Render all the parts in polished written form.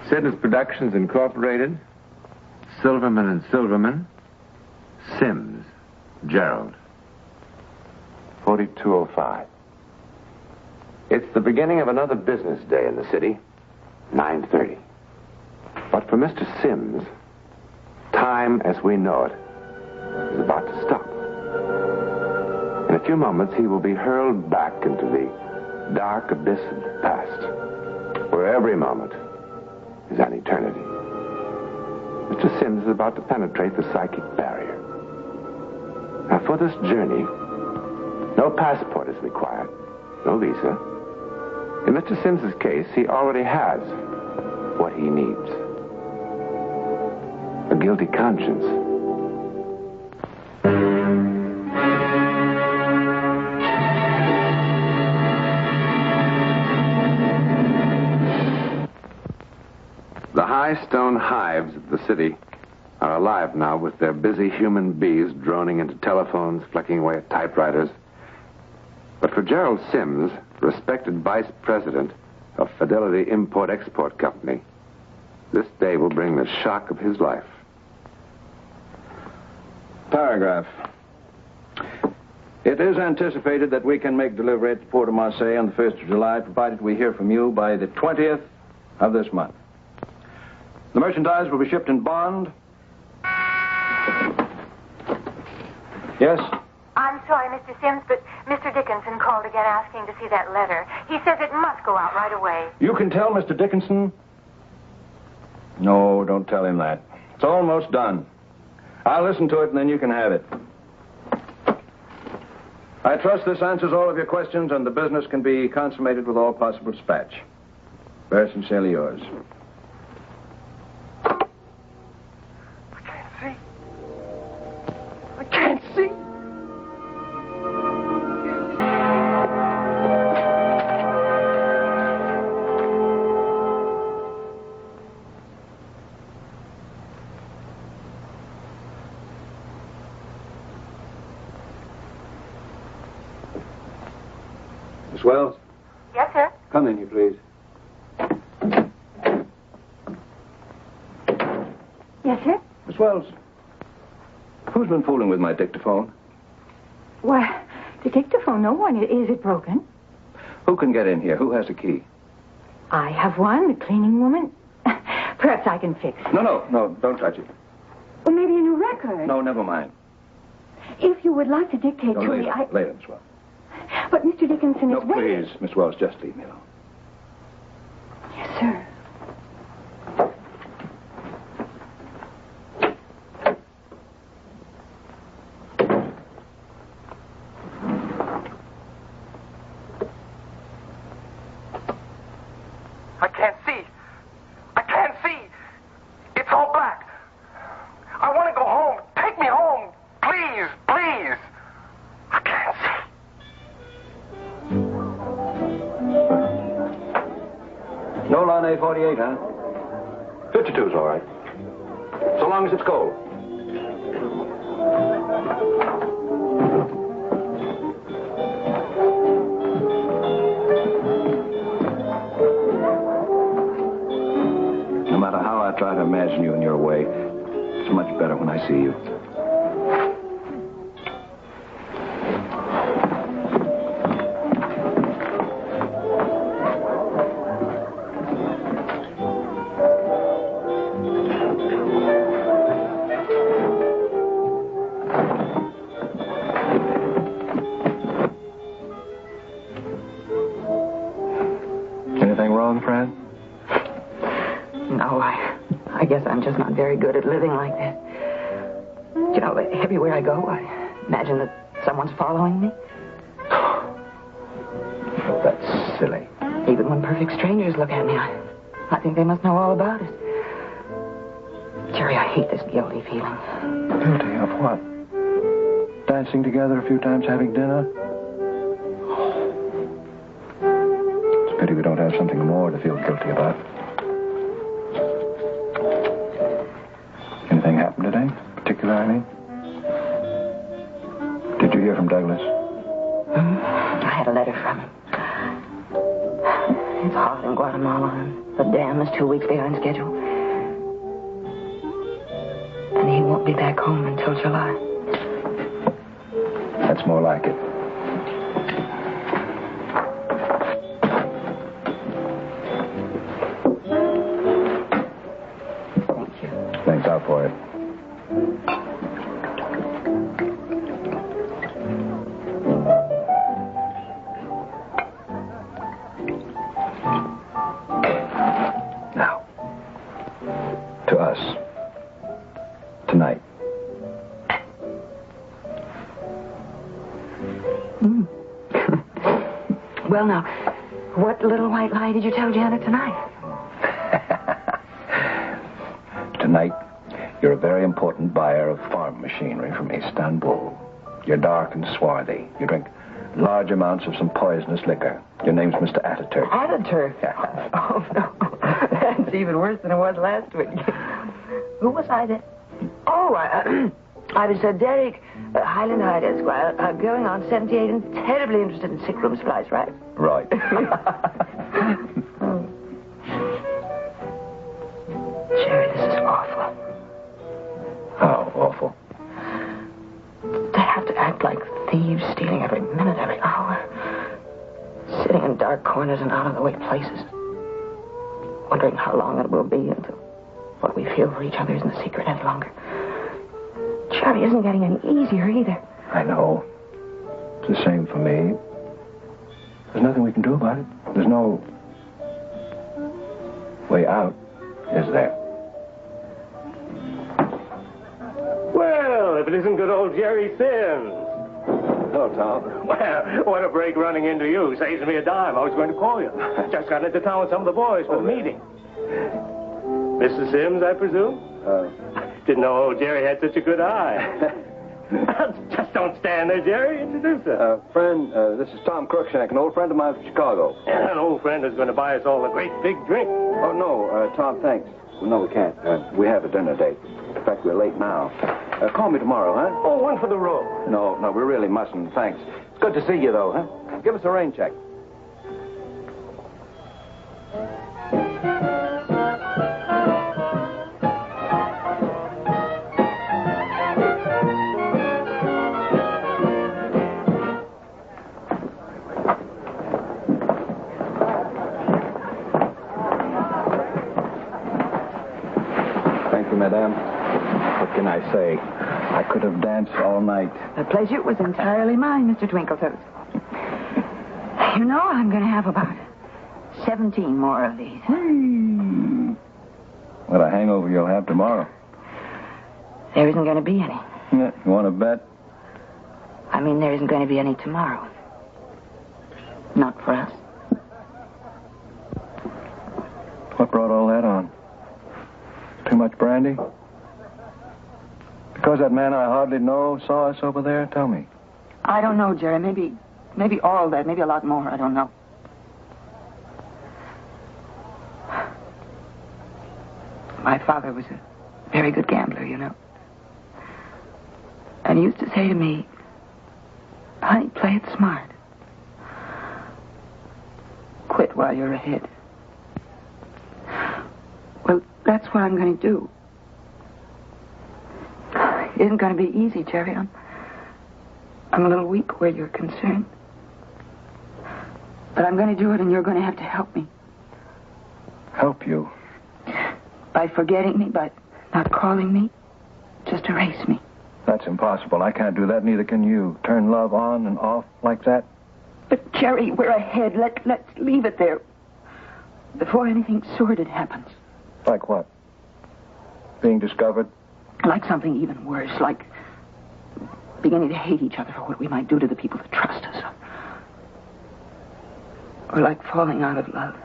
Sims Productions Incorporated, Silverman and Silverman, Sims, Gerald. 4205. It's the beginning of another business day in the city, 9:30. But for Mr. Sims, time as we know it is about to stop. In a few moments, he will be hurled back into the dark abyss of the past, where every moment is an eternity. Mr. Sims is about to penetrate the psychic barrier. Now, for this journey, no passport is required, no visa. In Mr. Sims's case, he already has what he needs. A guilty conscience. The high stone hives of the city are alive now with their busy human bees droning into telephones, flicking away at typewriters. But for Gerald Sims, respected vice president of Fidelity Import-Export Company, this day will bring the shock of his life. Paragraph. It is anticipated that we can make delivery at the Port of Marseille on the 1st of July, provided we hear from you by the 20th of this month. The merchandise will be shipped in bond. Yes? I'm sorry, Mr. Sims, but Mr. Dickinson called again asking to see that letter. He says it must go out right away. You can tell Mr. Dickinson? No, don't tell him that. It's almost done. I'll listen to it, and then you can have it. I trust this answers all of your questions, and the business can be consummated with all possible dispatch. Very sincerely yours. I can't see. Miss Wells? Yes, sir? Come in here, please. Yes, sir? Miss Wells, who's been fooling with my dictaphone? Why, the dictaphone, no one. Is it broken? Who can get in here? Who has a key? I have one, the cleaning woman. Perhaps I can fix it. No, don't touch it. Well, maybe a new record. No, never mind. If you would like to dictate to me, Later, Miss Wells. But Mr. Dickinson No, is waiting. please, Miss Wells, just leave me alone. Yes, sir. I can't see. I can't see. It's all black. I want to go home. Take me home. Please, please. I can't see. Nolan A48, huh? 52's all right. So long as it's cold. No matter how I try to imagine you in your way, it's much better when I see you. Anything wrong, Fran? No, I guess I'm just not very good at living like this. You know, everywhere I go, I imagine that someone's following me. That's silly. Even when perfect strangers look at me, I think they must know all about it. Jerry, I hate this guilty feeling. Guilty of what? Dancing together a few times, having dinner? It's a pity we don't have something more to feel guilty about. darling? Did you hear from Douglas? I had a letter from him. It's hot in Guatemala, and the dam is 2 weeks behind schedule. And he won't be back home until July. That's more like it. Thank you. Thanks out for it. Now, to us. Tonight. Well, now, what little white lie did you tell Janet tonight? Tonight, you're a very important buyer of farm machinery from Istanbul. You're dark and swarthy. You drink large amounts of some poisonous liquor. Your name's Mr. Ataturk. Ataturk? Yeah. Oh, no. That's even worse than it was last week. Who was I then? Oh, I was Derek Highland Hyde, Esquire, going on 78 and terribly interested in sick room supplies, right? Right. Oh. Jerry, this is awful. How awful? They have to act like thieves, stealing every minute, every hour. Sitting in dark corners and out-of-the-way places. Wondering how long it will be until what we feel for each other isn't a secret any longer. Jerry isn't getting any easier either. I know. It's the same for me. There's nothing we can do about it. There's no way out, is there? Well, if it isn't good old Jerry Sims. Hello, Tom. Well, what a break running into you. Saves me a dime. I was going to call you. Just got into town with some of the boys for a meeting. Mrs. Sims, I presume? Didn't know old Jerry had such a good eye. Just don't stand there, Jerry. Introduce her. Friend, this is Tom Crookshank, an old friend of mine from Chicago. An old friend is going to buy us all a great big drink. Oh, no, Tom, thanks. No, we can't. We have a dinner date. In fact, we're late now. Call me tomorrow, huh? Oh, one for the road. No, we really mustn't. Thanks. It's good to see you, though, huh? Give us a rain check. Madame, what can I say? I could have danced all night. The pleasure was entirely mine, Mr. Twinkletoes. You know, I'm going to have about 17 more of these. What a hangover you'll have tomorrow. There isn't going to be any. Yeah, you want to bet? I mean, there isn't going to be any tomorrow. Not for us. What brought all that on? Too much brandy? Because that man I hardly know saw us over there? Tell me. I don't know, Jerry. Maybe all that. Maybe a lot more. I don't know. My father was a very good gambler, you know. And he used to say to me, honey, play it smart. Quit while you're ahead. Well, that's what I'm going to do. It isn't going to be easy, Jerry. I'm a little weak where you're concerned. But I'm going to do it, and you're going to have to help me. Help you? By forgetting me, by not calling me, just erase me. That's impossible. I can't do that, neither can you. Turn love on and off like that? But, Jerry, we're ahead. Let's leave it there before anything sordid happens. Like what? Being discovered? Like something even worse, like beginning to hate each other for what we might do to the people that trust us. Or like falling out of love.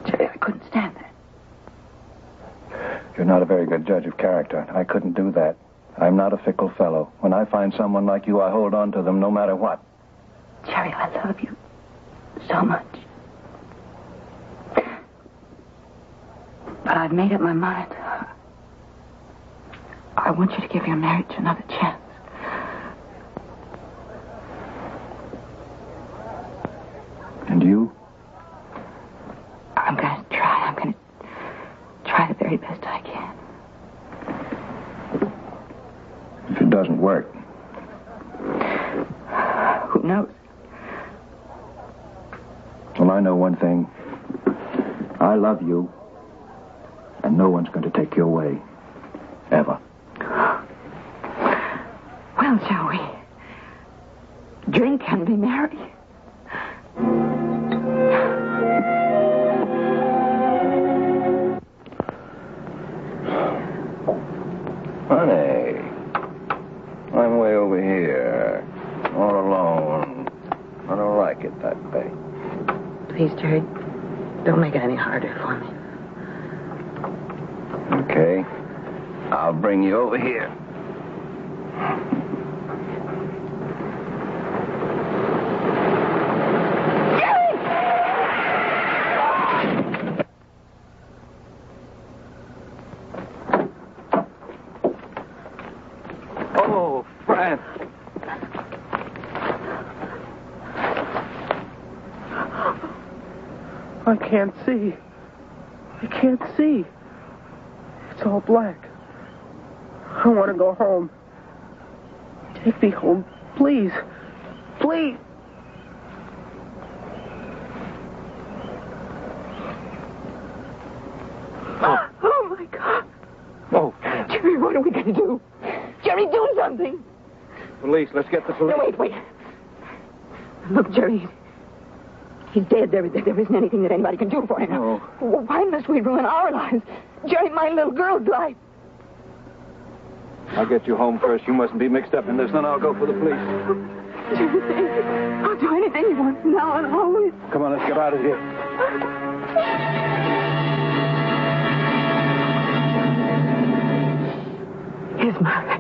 Jerry, I couldn't stand that. You're not a very good judge of character. I couldn't do that. I'm not a fickle fellow. When I find someone like you, I hold on to them no matter what. Jerry, I love you so much. But I've made up my mind. want you to give your marriage another chance. And you? I'm going to try. I'm going to try the very best I can. If it doesn't work, Who knows? well, I know one thing. I love you, and no one's going to take you away. Ever. Well, shall we drink and be merry? Honey, I'm way over here, all alone. I don't like it that way. Please, Jerry, don't make it any harder for me. Okay. I'll bring you over here. Oh, Fran. I can't see. I can't see. It's all black. I want to go home. Take me home, please. Please. Oh, my God. Oh, Jerry, what are we going to do? Jerry, do something. police. Let's get the police. No, wait. Look, Jerry, he's dead. There isn't anything that anybody can do for him. No. Well, why must we ruin our lives? Jerry, my little girl's life. I'll get you home first. You mustn't be mixed up in this. Then I'll go for the police. Jerry, I'll do anything you want now and always. Come on, let's get out of here. His mother.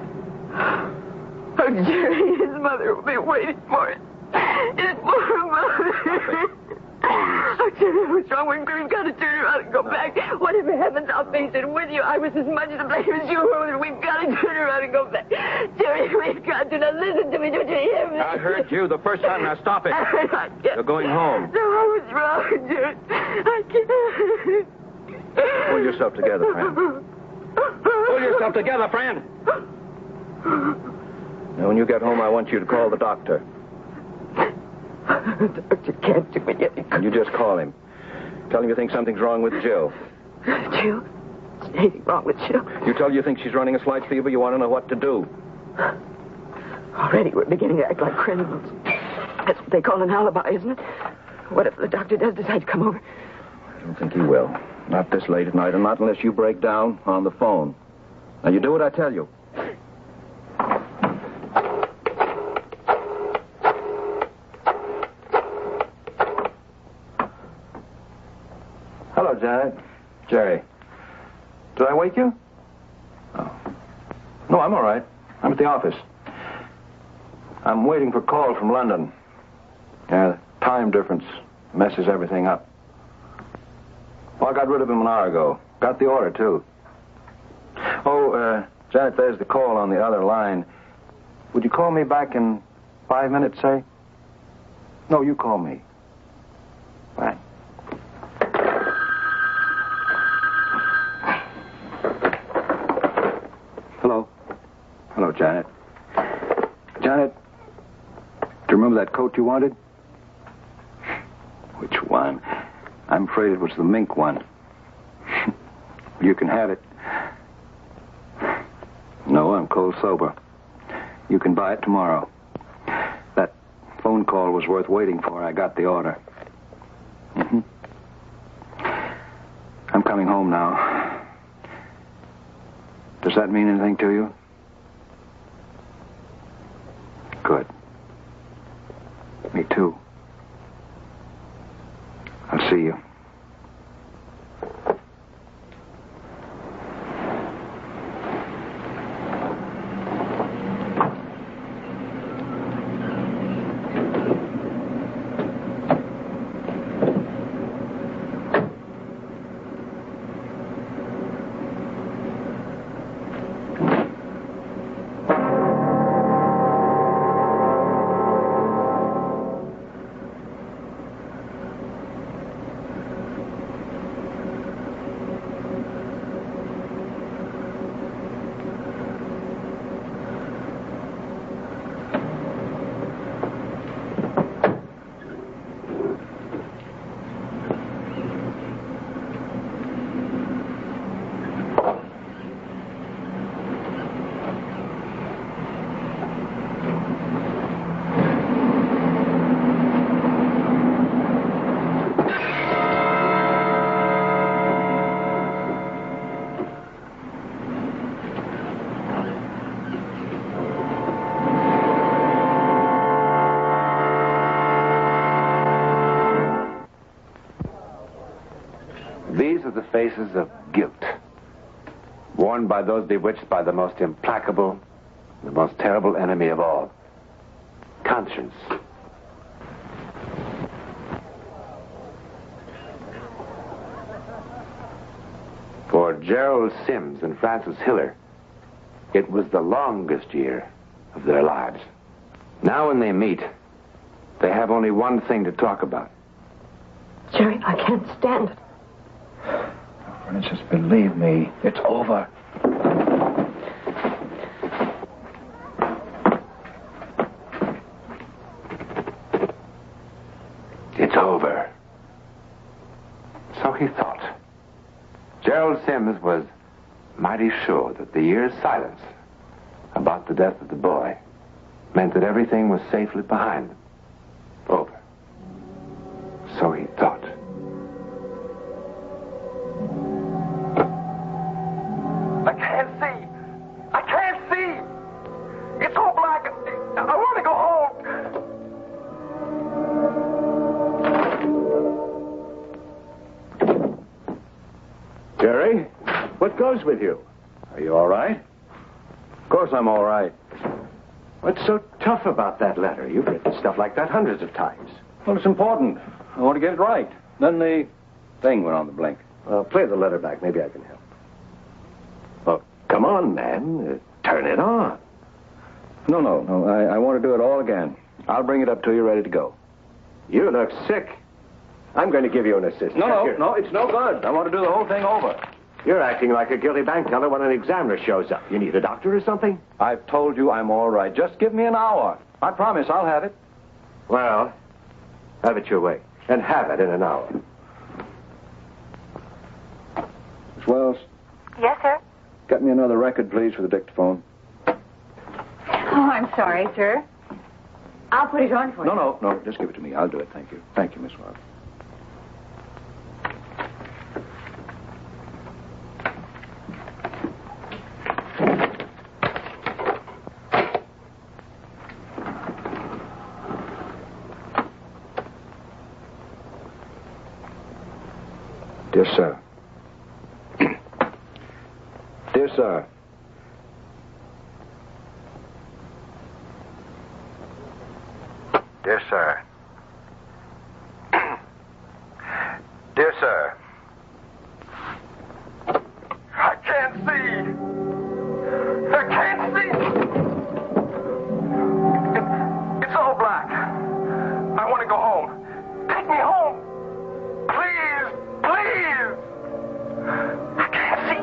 Oh, Jerry, his mother will be waiting for it. His poor mother. Oh, Jerry, what's wrong with me? We've got to turn around and go back. Whatever happens, I'll face it with you. I was as much to blame as you were. We've got to turn around and go back. Jerry, we've got to. Now listen to me. Don't you hear me? I heard you the first time. Now stop it. You're going home. No, I was wrong, Jerry. I can't. Pull yourself together, friend. Pull yourself together, friend. Now, when you get home, I want you to call the doctor. The doctor can't do it yet. And you just call him. Tell him you think something's wrong with Jill. Jill? There's anything wrong with Jill. You tell her you think she's running a slight fever. You want to know what to do. Already we're beginning to act like criminals. That's what they call an alibi, isn't it? What if the doctor does decide to come over? I don't think he will. Not this late at night, and not unless you break down on the phone. Now, you do what I tell you. Hello, Janet. Jerry. Did I wake you? Oh. No, I'm all right. I'm at the office. I'm waiting for a call from London. Yeah, the time difference messes everything up. Well, I got rid of him an hour ago. Got the order, too. Oh, Janet, there's the call on the other line. Would you call me back in 5 minutes, say? No, you call me. Bye. Hello. Hello, Janet. Janet, do you remember that coat you wanted? Which one? I'm afraid it was the mink one. You can have it. No, I'm cold sober. You can buy it tomorrow. That phone call was worth waiting for. I got the order. Mm-hmm. I'm coming home now. Does that mean anything to you? Good. Me too. I'll see you. These are the faces of guilt, worn by those bewitched by the most implacable, the most terrible enemy of all, conscience. For Gerald Sims and Frances Hiller, it was the longest year of their lives. Now when they meet, they have only one thing to talk about. Jerry, I can't stand it. Francis, believe me, it's over. It's over. So he thought. Gerald Sims was mighty sure that the year's silence about the death of the boy meant that everything was safely behind them. Over. So he thought. I can't see. I can't see. It's all black. I want to go home. Jerry, what goes with you? Are you all right? Of course I'm all right. What's so tough about that letter? You've written stuff like that hundreds of times. Well, it's important. I want to get it right. Then the thing went on the blink. Play the letter back. Maybe I can help. Well, come on, man. Turn it on. No. I want to do it all again. I'll bring it up to you ready to go. You look sick. I'm going to give you an assist. No, it's no good. I want to do the whole thing over. You're acting like a guilty bank teller when an examiner shows up. You need a doctor or something? I've told you I'm all right. Just give me an hour. I promise I'll have it. Well, have it your way. And have it in an hour. Miss Wells, Yes, sir? get me another record, please, for the dictaphone. Oh, I'm sorry, sir. I'll put it on for you. No. Just give it to me. I'll do it. Thank you. Thank you, Miss Wells. Dear sir. Dear sir. Dear sir. Dear sir. I can't see. I can't see. It's all black. I want to go home. Take me home. Please. I can't see.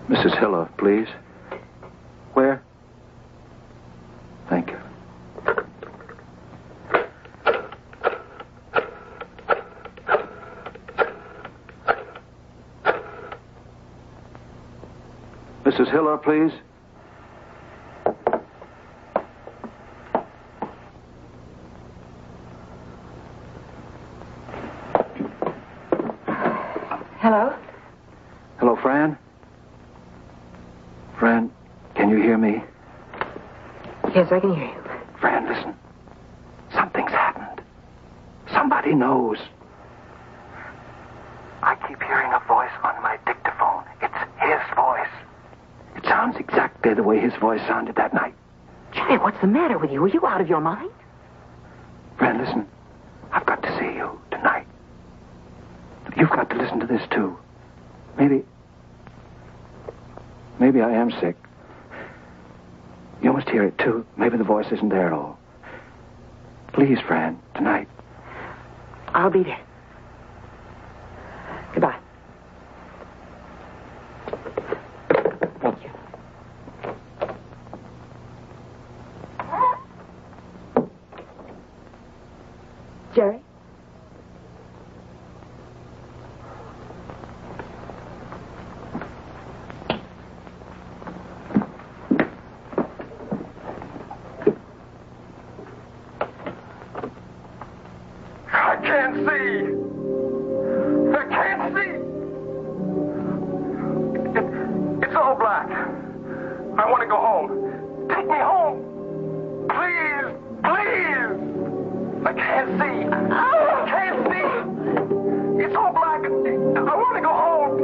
Mrs. Hiller, please. Where? Thank you. Mrs. Hiller, please. Hello? Hello, Fran? Fran, can you hear me? Yes, I can hear you. Fran, listen. Something's happened. Somebody knows. I keep hearing a voice on my dictaphone. It's his voice. It sounds exactly the way his voice sounded that night. Jerry, what's the matter with you? Are you out of your mind? Fran, listen. I've got to see you tonight. You've got to listen to this, too. Maybe I am sick. You must hear it, too. Maybe the voice isn't there at all. Please, Fran, tonight. I'll be there. Goodbye. Thank you. Jerry? I can't see. all black. I want to go home. Take me home. Please, please. I can't see. I can't see. It's all black. I want to go home.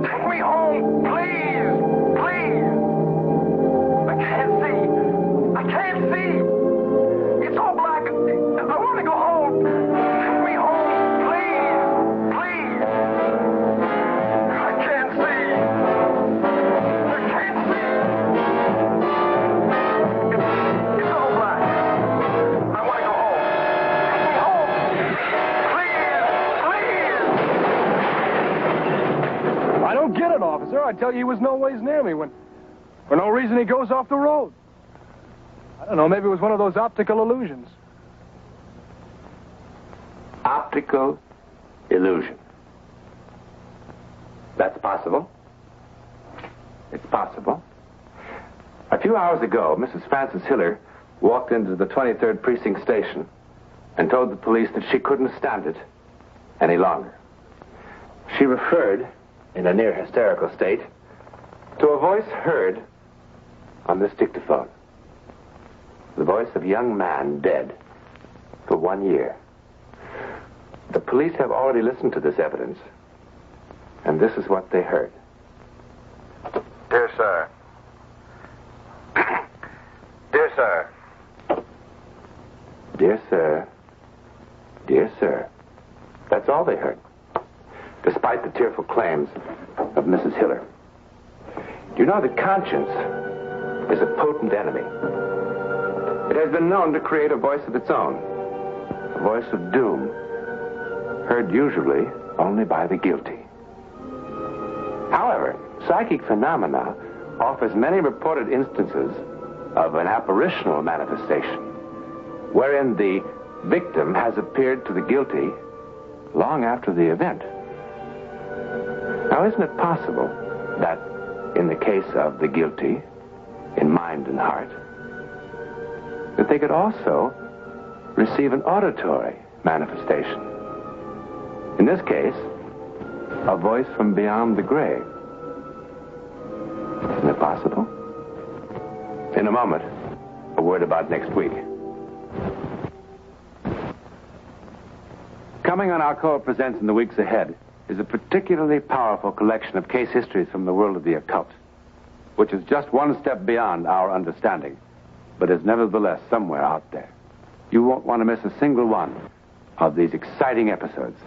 Take me home. Please, please. I can't see. I can't see. It's all black. I want to go home. Take me home. Please, please. I can't see. I can't see. It's all black. I want to go home. Take me home. Please, please. I don't get it, officer. I tell you, he was no ways near me when, for no reason, he goes off the road. I don't know, maybe it was one of those optical illusions. Optical illusion. That's possible. It's possible. A few hours ago, Mrs. Frances Hiller walked into the 23rd Precinct station and told the police that she couldn't stand it any longer. She referred, in a near hysterical state, to a voice heard on this dictaphone. The voice of a young man dead for 1 year. The police have already listened to this evidence, and this is what they heard. Dear sir. Dear sir. Dear sir. Dear sir. That's all they heard, despite the tearful claims of Mrs. Hiller. You know that conscience is a potent enemy. It has been known to create a voice of its own, a voice of doom, heard usually only by the guilty. However, psychic phenomena offers many reported instances of an apparitional manifestation, wherein the victim has appeared to the guilty long after the event. Now, isn't it possible that in the case of the guilty, in mind and heart, that they could also receive an auditory manifestation? In this case, a voice from beyond the grave. Isn't it possible? In a moment, a word about next week. Coming on Alcoa Presents in the weeks ahead is a particularly powerful collection of case histories from the world of the occult, which is just one step beyond our understanding, but is nevertheless somewhere out there. You won't want to miss a single one of these exciting episodes.